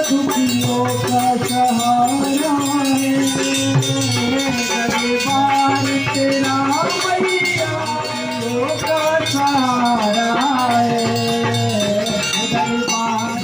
दुखियों का सहारा है, दरबार तेरा मैया दुखियों का सहारा है, दरबार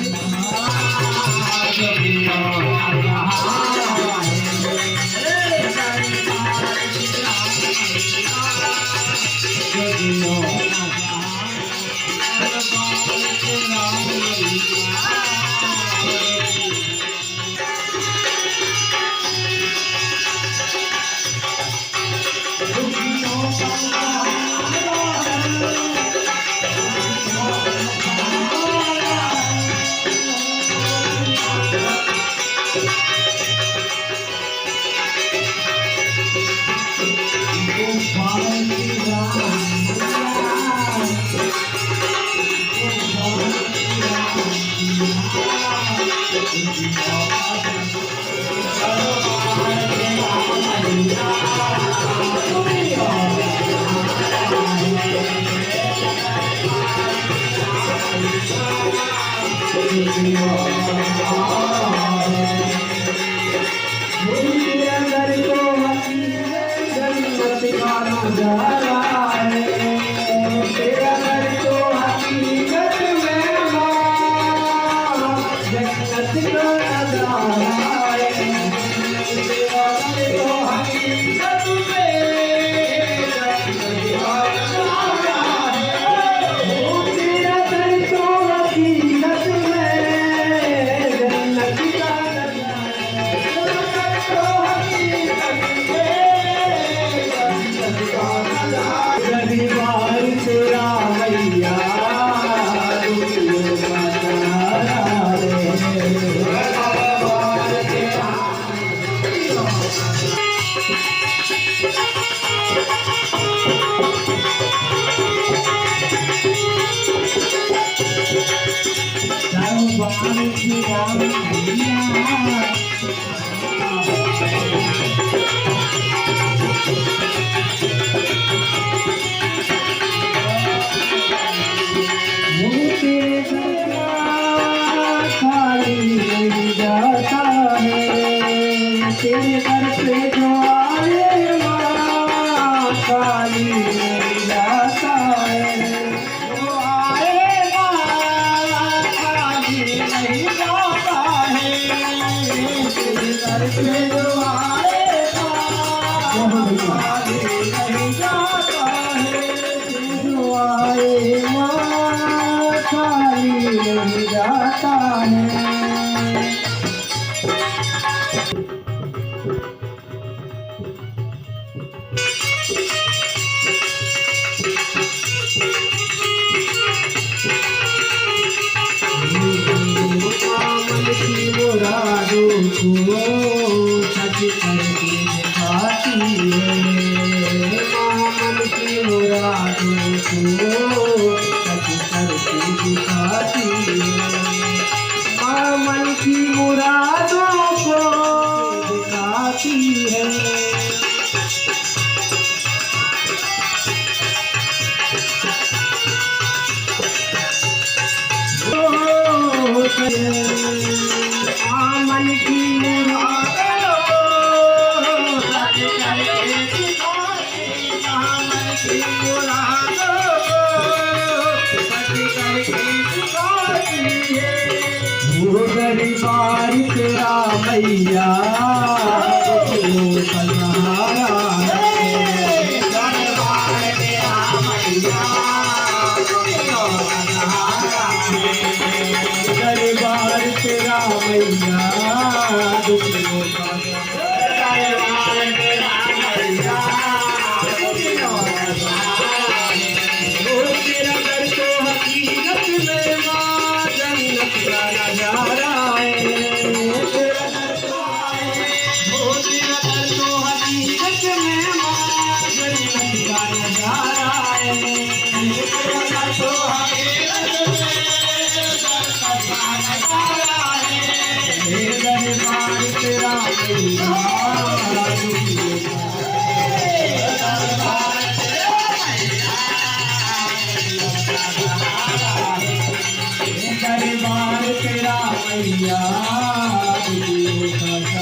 तेरे दर पे जो आए माँ खाली नहीं जाता है, जो आए माँ खाली नहीं जाता है, तेरे दर पे जो आए माँ खाली नहीं जाता है, जो आए माँ खाली नहीं जाता है। मुरादों को सच करके दिखाती है, मन की मुरादों को सच करके दिखाती है, मन की मुरादों को दिखाती है। मन की मुरादों सच करके दिखाती है, मन की मुरादों सच करके दिखाती है। वो दरबार तेरा मैया वो सहारा है, दरबार तेरा मैया दरबार तेरा मैया दुखियों का दरबार तेरा मैया दुखियों का सहारा है, तेरा दर तो हकीकत में माँ जन्नत का नजारा है, तेरा दर तो हकीकत दुखी होता